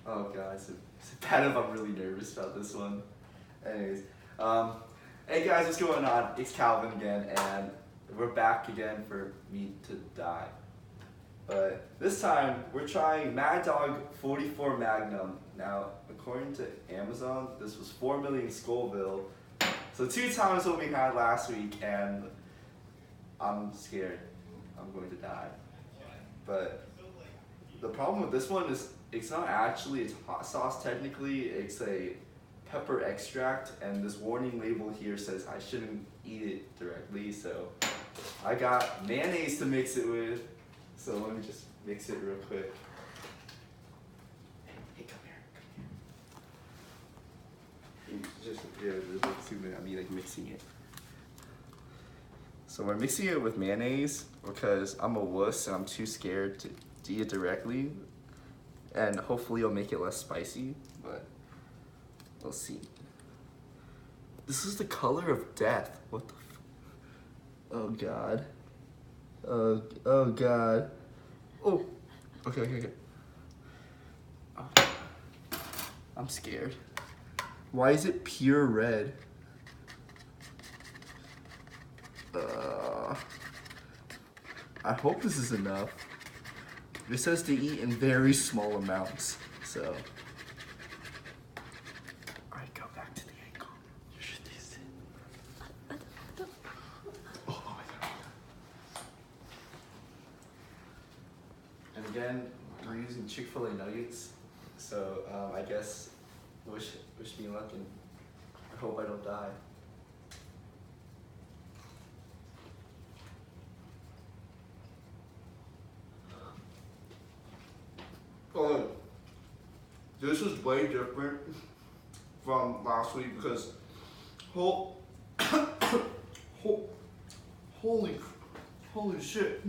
Oh god, it's bad if I'm really nervous about this one. Anyways, hey guys, what's going on? It's Calvin again, and we're back again for me to die. But this time, we're trying Mad Dog 44 Magnum. Now, according to Amazon, this was 4 million Scoville. So 2 times what we had last week, and I'm scared. I'm going to die. But the problem with this one is it's not actually it's hot sauce technically, it's a pepper extract, and this warning label here says I shouldn't eat it directly, so I got mayonnaise to mix it with. So let me just mix it real quick. Hey, come here. Just I mean like mixing it. So we're mixing it with mayonnaise because I'm a wuss and I'm too scared to eat it directly. And hopefully it'll make it less spicy, but we'll see. This is the color of death. What the f— oh god. Oh god. Oh. Okay. Oh. I'm scared. Why is it pure red? I hope this is enough. It says to eat in very small amounts, so. Alright, go back to the angle. You should taste it. Oh my god. And again, we're using Chick-fil-A nuggets, so I guess wish me luck and I hope I don't die. Oh, this is way different from last week because holy shit.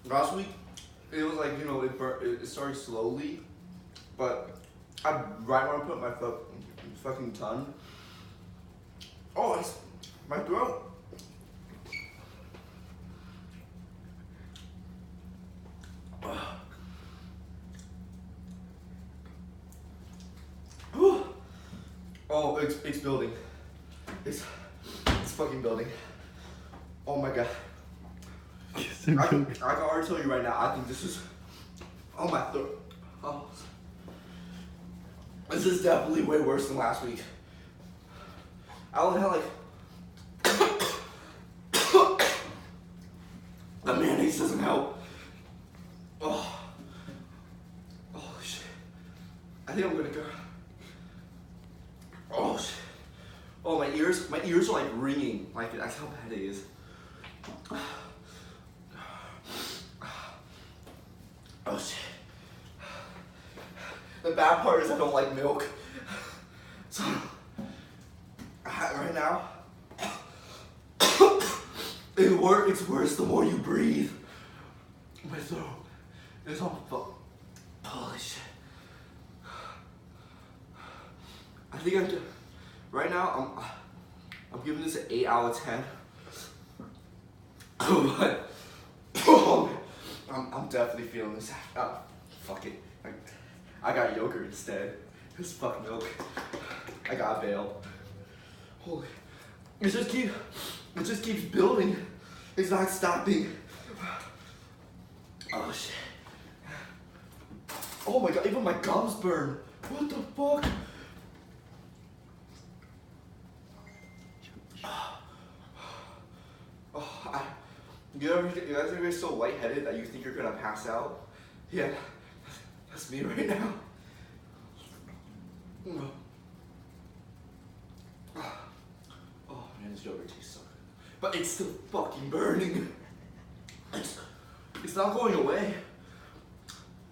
Last week it was like, you know, it started slowly, but right when I put my fucking tongue, oh, it's my throat. Oh, it's building. It's fucking building. Oh my god. I can already tell you right now, I think this is, oh my throat. Oh. This is definitely way worse than last week. I only had like, the mayonnaise doesn't help. Oh. Oh shit. I think I'm gonna go. Oh shit. Oh, my ears are like ringing. Like, that's how bad it is. Oh shit. The bad part is I don't like milk. So, right now, it's worse the more you breathe. My throat is on fuck. Holy shit. I think right now I'm giving this an 8 out of 10. But I'm definitely feeling this. Oh, fuck it. I got yogurt instead. This fuck milk. I got bail. Holy, it just keeps building. It's not stopping. Oh shit. Oh my god, even my gums burn. What the fuck? You guys are so lightheaded that you think you're gonna pass out? Yeah, that's me right now. Oh man, this yogurt tastes so good. But it's still fucking burning. It's not going away.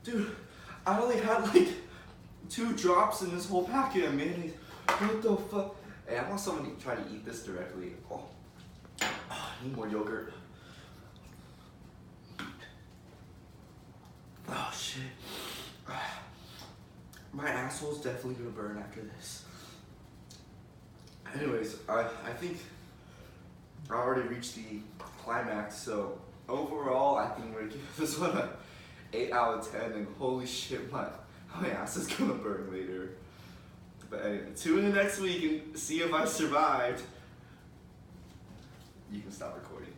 Dude, I only had like 2 drops in this whole packet of mayonnaise. What the fuck? Hey, I want someone to try to eat this directly. Oh, I need more yogurt. Oh shit. My asshole's definitely gonna burn after this. Anyways, I think I already reached the climax, so overall I think we're gonna give this one a 8 out of 10, and holy shit, my ass is gonna burn later. But anyway, tune in next week and see if I survived. You can stop recording.